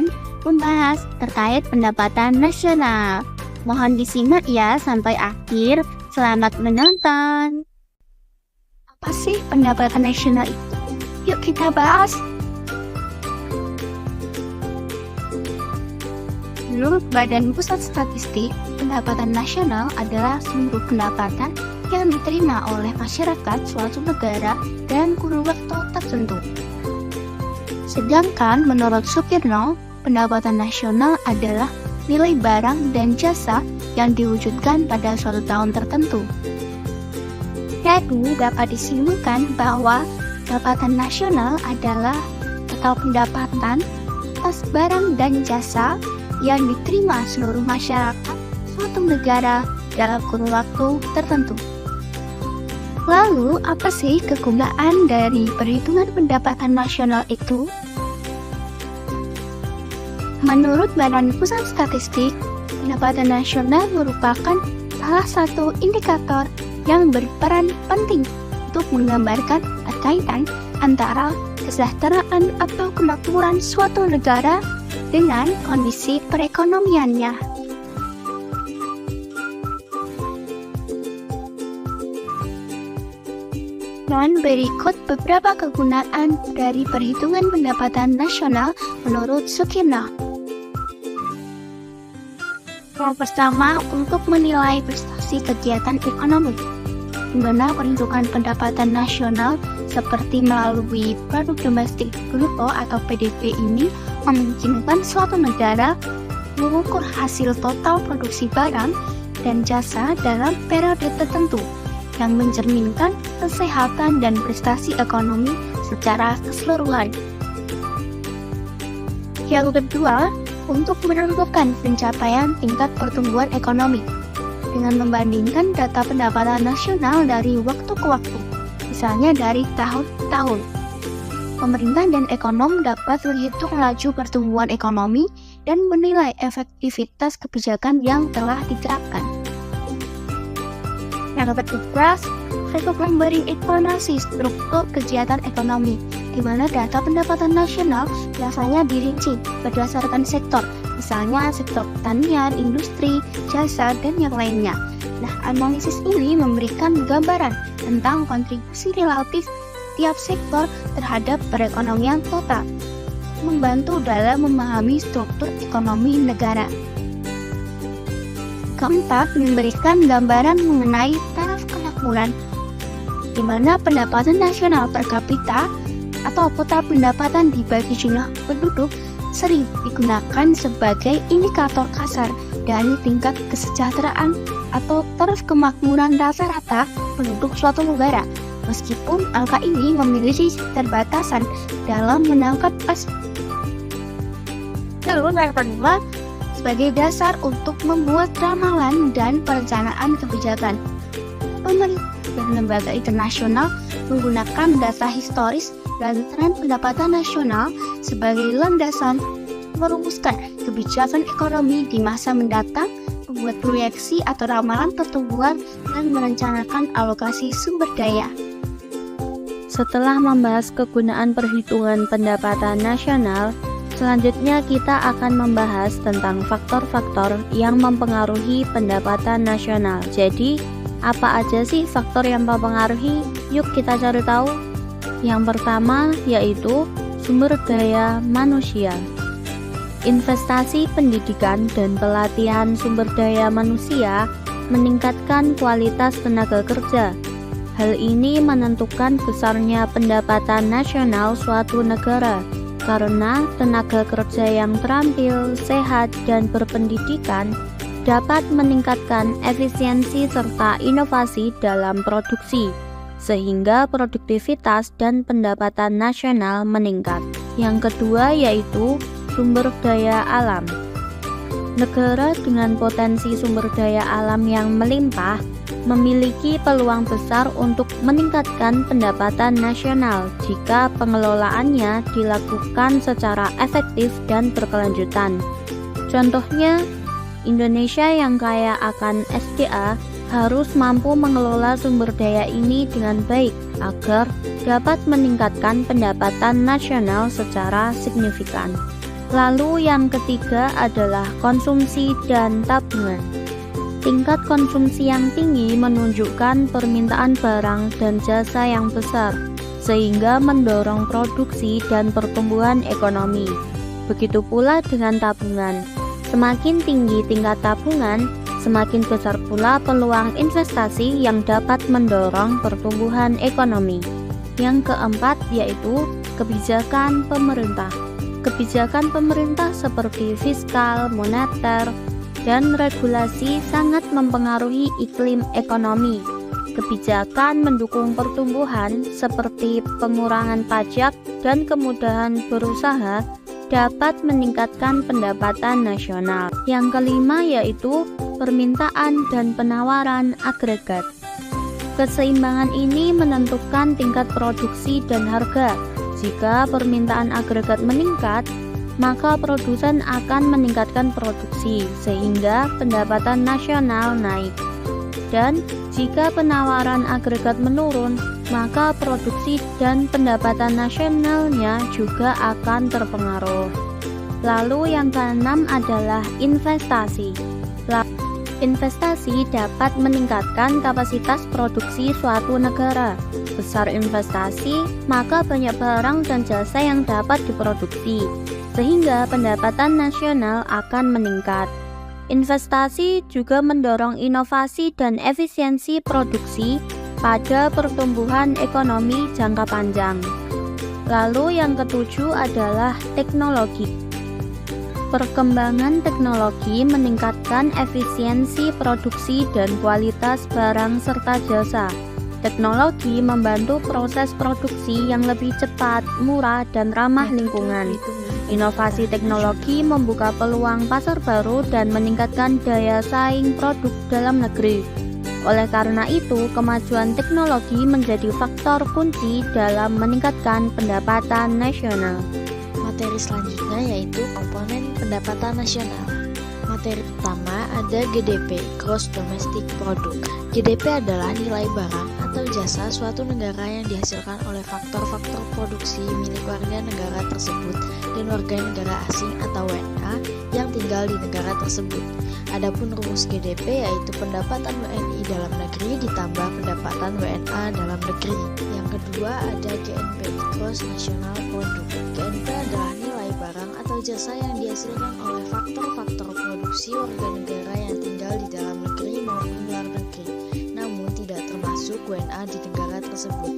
akan membahas terkait pendapatan nasional. Mohon disimak ya sampai akhir. Selamat menonton. Apa sih pendapatan nasional itu? Yuk kita bahas. Menurut Badan Pusat Statistik, pendapatan nasional adalah seluruh pendapatan yang diterima oleh masyarakat suatu negara dalam kurun waktu tertentu. Sedangkan menurut Sukirno, pendapatan nasional adalah nilai barang dan jasa yang diwujudkan pada suatu tahun tertentu. Jadi dapat disimpulkan bahwa pendapatan nasional adalah total pendapatan atas barang dan jasa yang diterima seluruh masyarakat suatu negara dalam kurun waktu tertentu. Lalu, apa sih kegunaan dari perhitungan pendapatan nasional itu? Menurut Badan Pusat Statistik, pendapatan nasional merupakan salah satu indikator yang berperan penting untuk menggambarkan kaitan antara kesejahteraan atau kemakmuran suatu negara dengan kondisi perekonomiannya. Dan berikut beberapa kegunaan dari perhitungan pendapatan nasional menurut Sukirno. Yang pertama, untuk menilai prestasi kegiatan ekonomi, di mana perhitungan pendapatan nasional seperti melalui produk domestik bruto atau PDB ini memungkinkan suatu negara mengukur hasil total produksi barang dan jasa dalam periode tertentu yang mencerminkan kesehatan dan prestasi ekonomi secara keseluruhan. Yang kedua, untuk menentukan pencapaian tingkat pertumbuhan ekonomi dengan membandingkan data pendapatan nasional dari waktu ke waktu, misalnya dari tahun ke tahun. Pemerintah dan ekonom dapat menghitung laju pertumbuhan ekonomi dan menilai efektivitas kebijakan yang telah diterapkan. Yang ketiga, untuk memberi informasi struktur kegiatan ekonomi, di mana data pendapatan nasional biasanya dirinci berdasarkan sektor, misalnya sektor pertanian, industri, jasa, dan yang lainnya. Nah, analisis ini memberikan gambaran tentang kontribusi relatif tiap sektor terhadap perekonomian total, membantu dalam memahami struktur ekonomi negara. Keempat, memberikan gambaran mengenai taraf kemakmuran, di mana pendapatan nasional per kapita atau total pendapatan dibagi jumlah penduduk sering digunakan sebagai indikator kasar dari tingkat kesejahteraan atau taraf kemakmuran rata-rata penduduk suatu negara, meskipun angka ini memiliki keterbatasan dalam menangkap Lalu yang kedua, sebagai dasar untuk membuat ramalan dan perencanaan kebijakan. Pemerintah dan lembaga internasional menggunakan data historis dan tren pendapatan nasional sebagai landasan merumuskan kebijakan ekonomi di masa mendatang, membuat proyeksi atau ramalan pertumbuhan, dan merencanakan alokasi sumber daya. Setelah membahas kegunaan perhitungan pendapatan nasional, selanjutnya kita akan membahas tentang faktor-faktor yang mempengaruhi pendapatan nasional. Jadi, apa aja sih faktor yang mempengaruhi? Yuk kita cari tahu. Yang pertama yaitu sumber daya manusia. Investasi pendidikan dan pelatihan sumber daya manusia meningkatkan kualitas tenaga kerja. Hal ini menentukan besarnya pendapatan nasional suatu negara, karena tenaga kerja yang terampil, sehat, dan berpendidikan dapat meningkatkan efisiensi serta inovasi dalam produksi, sehingga produktivitas dan pendapatan nasional meningkat. Yang kedua yaitu sumber daya alam. Negara dengan potensi sumber daya alam yang melimpah memiliki peluang besar untuk meningkatkan pendapatan nasional jika pengelolaannya dilakukan secara efektif dan berkelanjutan. Contohnya, Indonesia yang kaya akan SDA harus mampu mengelola sumber daya ini dengan baik agar dapat meningkatkan pendapatan nasional secara signifikan. Lalu yang ketiga adalah konsumsi dan tabungan. Tingkat konsumsi yang tinggi menunjukkan permintaan barang dan jasa yang besar, sehingga mendorong produksi dan pertumbuhan ekonomi. Begitu pula dengan tabungan. Semakin tinggi tingkat tabungan, semakin besar pula peluang investasi yang dapat mendorong pertumbuhan ekonomi. Yang keempat yaitu kebijakan pemerintah. Kebijakan pemerintah seperti fiskal, moneter, dan regulasi sangat mempengaruhi iklim ekonomi. Kebijakan mendukung pertumbuhan seperti pengurangan pajak dan kemudahan berusaha dapat meningkatkan pendapatan nasional. Yang kelima yaitu permintaan dan penawaran agregat. Keseimbangan ini menentukan tingkat produksi dan harga. Jika permintaan agregat meningkat, maka produsen akan meningkatkan produksi sehingga pendapatan nasional naik. Dan jika penawaran agregat menurun, maka produksi dan pendapatan nasionalnya juga akan terpengaruh. Lalu yang keenam adalah investasi. Investasi dapat meningkatkan kapasitas produksi suatu negara. Besar investasi, maka banyak barang dan jasa yang dapat diproduksi, sehingga pendapatan nasional akan meningkat. Investasi juga mendorong inovasi dan efisiensi produksi pada pertumbuhan ekonomi jangka panjang. Lalu yang ketujuh adalah teknologi. Perkembangan teknologi meningkatkan efisiensi produksi dan kualitas barang serta jasa. Teknologi membantu proses produksi yang lebih cepat, murah, dan ramah lingkungan. Inovasi teknologi membuka peluang pasar baru dan meningkatkan daya saing produk dalam negeri. Oleh karena itu, kemajuan teknologi menjadi faktor kunci dalam meningkatkan pendapatan nasional. Materi selanjutnya yaitu komponen pendapatan nasional. Materi pertama ada GDP, Gross Domestic Product. GDP adalah nilai barang atau jasa suatu negara yang dihasilkan oleh faktor-faktor produksi milik warga negara tersebut dan warga negara asing atau WNA yang tinggal di negara tersebut. Adapun rumus GDP yaitu pendapatan WNI dalam negeri ditambah pendapatan WNA dalam negeri. Yang kedua ada GNP, Gross National Product. GNP adalah nilai barang atau jasa yang dihasilkan oleh faktor-faktor produksi warga negara yang tinggal di dalam negeri maupun luar negeri, namun tidak termasuk WNA di negara tersebut.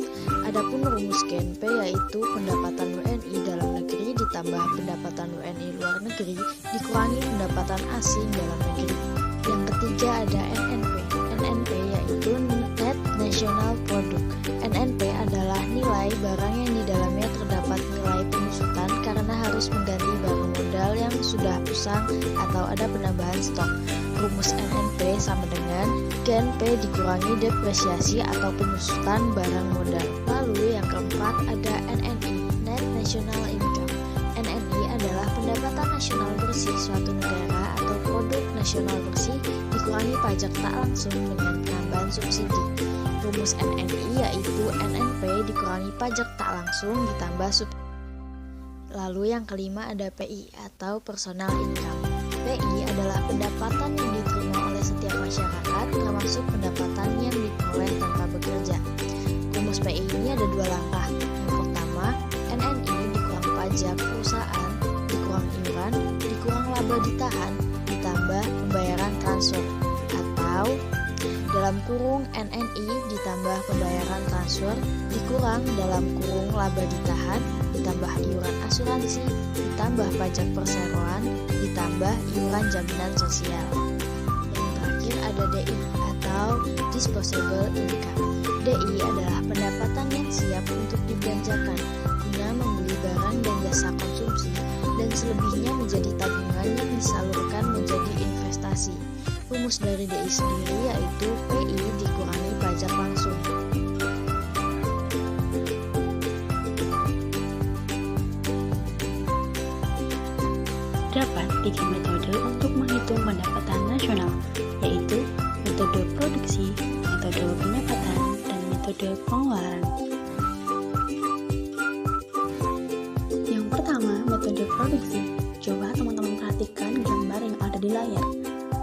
Adapun rumus GNP yaitu pendapatan WNI dalam negeri ditambah pendapatan WNI luar negeri dikurangi pendapatan asing dalam negeri. Yang ketiga ada NNP. NNP yaitu Net National Product. NNP adalah nilai barang yang di dalamnya terdapat nilai penyusutan karena harus mengganti barang modal yang sudah usang atau ada penambahan stok. Rumus NNP sama dengan GNP dikurangi depresiasi atau penyusutan barang modal. Lalu yang keempat ada NNI, Net National Income. NNI adalah pendapatan nasional bersih suatu negara atau produk nasional bersih dikurangi pajak tak langsung dengan penambahan subsidi. Rumus NNI yaitu NNP dikurangi pajak tak langsung ditambah subsidi. Lalu yang kelima ada PI atau Personal Income. PI adalah pendapatan yang diterima oleh setiap masyarakat termasuk pendapatan yang diperoleh tanpa bekerja. Rumus PI ini ada dua langkah. Yang pertama, NNI dikurang pajak perusahaan, dikurang iuran, dikurang laba ditahan, ditambah pembayaran transfer, atau dalam kurung NNI ditambah pembayaran transfer, dikurang dalam kurung laba ditahan, ditambah iuran asuransi, ditambah pajak perseroan, ditambah iuran jaminan sosial. Yang terakhir ada DI atau Disposable Income. DI adalah pendapatan yang siap untuk dibelanjakan guna membeli barang dan jasa konsumsi dan selebihnya menjadi tabungan yang disalurkan menjadi investasi. Rumus dari DI sendiri yaitu PI dikurangi pajak langsung. Terdapat 3 metode untuk menghitung pendapatan nasional, yaitu metode produksi, metode pendapatan, dan metode pengeluaran. Yang pertama, metode produksi. layar.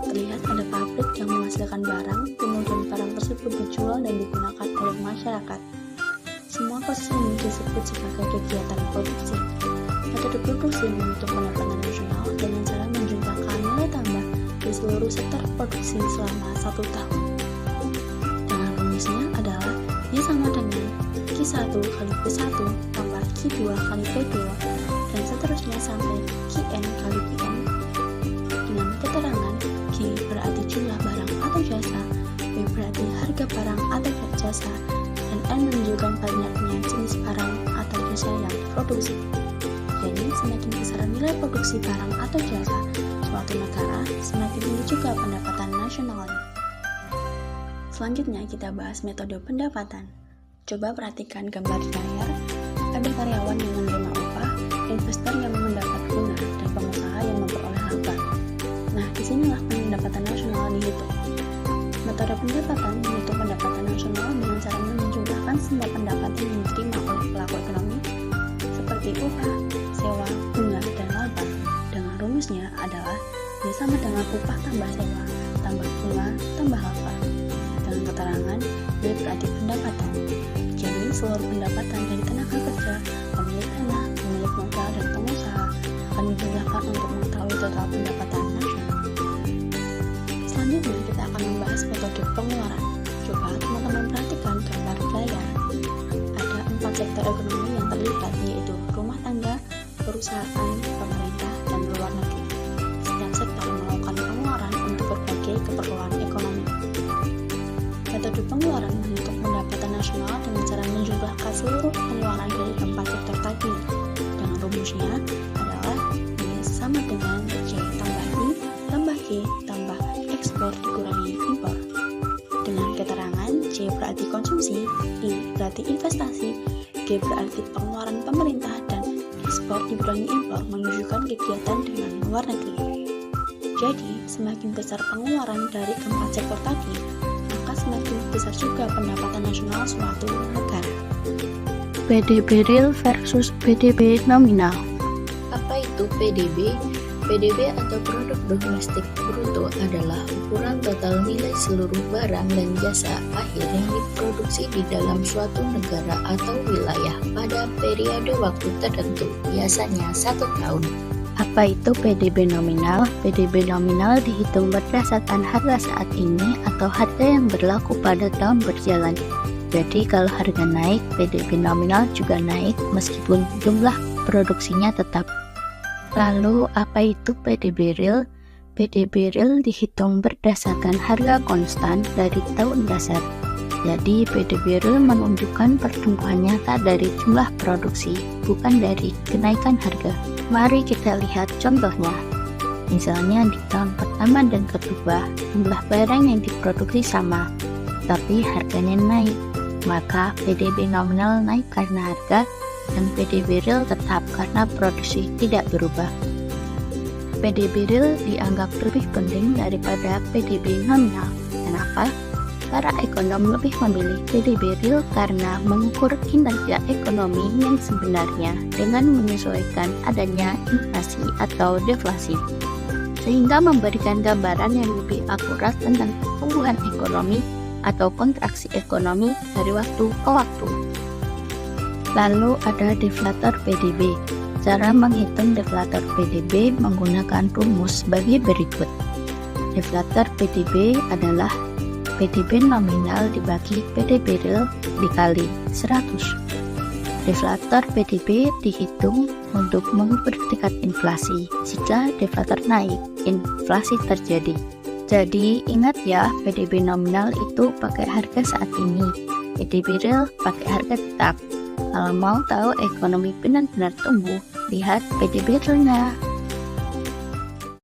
Terlihat ada pabrik yang menghasilkan barang, kemudian barang tersebut dijual dan digunakan oleh masyarakat. Semua proses ini disebut sebagai kegiatan produksi. Metode produksi membentuk pendapatan nasional dengan cara menjumlahkan nilai tambah di seluruh sektor produksi selama 1 tahun. Dan rumusnya adalah Y sama dengan Q1 kali P1 tambah Q2 kali P2 dan seterusnya sampai Qn kali Pn dengan keterangan Q berarti jumlah barang atau jasa, P berarti harga barang atau jasa, dan N menunjukkan banyaknya jenis barang atau jasa yang diproduksi. Jadi, semakin besar nilai produksi barang atau jasa suatu negara, semakin tinggi juga pendapatan nasionalnya. Selanjutnya kita bahas metode pendapatan. Coba perhatikan gambar di layar. Ada karyawan yang menerima upah, investor yang mendapat bunga, dan pengusaha yang memperoleh laba. Nah, disinilah pendapatan nasional dihitung. Metode pendapatan menghitung pendapatan nasional dengan cara menjumlahkan semua pendapatan yang diterima oleh pelaku ekonomi seperti upah, sewa, bunga, dan laba. Dengan rumusnya adalah Y sama dengan upah tambah sewa, tambah bunga, tambah laba. Dengan keterangan Y berarti pendapatan. Jadi seluruh pendapatan dari tenaga kerja, pemilik tanah, pemilik modal, dan pengusaha akan dijumlahkan untuk mengetahui total pendapatan nasional. Selanjutnya kita akan membahas metode pengeluaran. Coba teman-teman perhatikan gambar di layar. Ada 4 sektor ekonomi yang terlibat, yaitu rumah tangga, perusahaan, pemerintah, dan luar negeri. Setiap sektor melakukan pengeluaran untuk berbagai keperluan ekonomi. Metode pengeluaran menghitung pendapatan nasional dengan cara menjumlahkan seluruh pengeluaran dari 4 sektor tadi. Dengan rumusnya adalah Y sama dengan C tambah I tambah G tambah ekspor dikurangi impor. Dengan keterangan C berarti konsumsi, I berarti investasi, G berarti pengeluaran pemerintah, dan ekspor dikurangi impor menunjukkan kegiatan dengan luar negeri. Jadi, semakin besar pengeluaran dari 4 sektor tadi, maka semakin besar juga pendapatan nasional suatu negara. PDB real versus PDB nominal. Apa itu PDB? PDB atau produk domestik bruto adalah ukuran total nilai seluruh barang dan jasa akhir yang diproduksi di dalam suatu negara atau wilayah pada periode waktu tertentu, biasanya 1 tahun. Apa itu PDB nominal? PDB nominal dihitung berdasarkan harga saat ini atau harga yang berlaku pada tahun berjalan. Jadi kalau harga naik, PDB nominal juga naik meskipun jumlah produksinya tetap. Lalu apa itu PDB real? PDB real dihitung berdasarkan harga konstan dari tahun dasar. Jadi PDB real menunjukkan pertumbuhan nyata dari jumlah produksi, bukan dari kenaikan harga. Mari kita lihat contohnya. Misalnya di tahun pertama dan kedua, jumlah barang yang diproduksi sama, tapi harganya naik. Maka PDB nominal naik karena harga, dan PDB real tetap karena produksi tidak berubah. PDB real dianggap lebih penting daripada PDB nominal. Kenapa? Para ekonom lebih memilih PDB real karena mengukur kinerja ekonomi yang sebenarnya dengan menyesuaikan adanya inflasi atau deflasi, sehingga memberikan gambaran yang lebih akurat tentang pertumbuhan ekonomi atau kontraksi ekonomi dari waktu ke waktu. Lalu ada deflator PDB. Cara menghitung deflator PDB menggunakan rumus sebagai berikut. Deflator PDB adalah PDB nominal dibagi PDB real dikali 100. Deflator PDB dihitung untuk mengukur tingkat inflasi. Jika deflator naik, inflasi terjadi. Jadi ingat ya, PDB nominal itu pakai harga saat ini, PDB real pakai harga tetap. Kalau mau tahu ekonomi benar-benar tumbuh, lihat PDB realnya.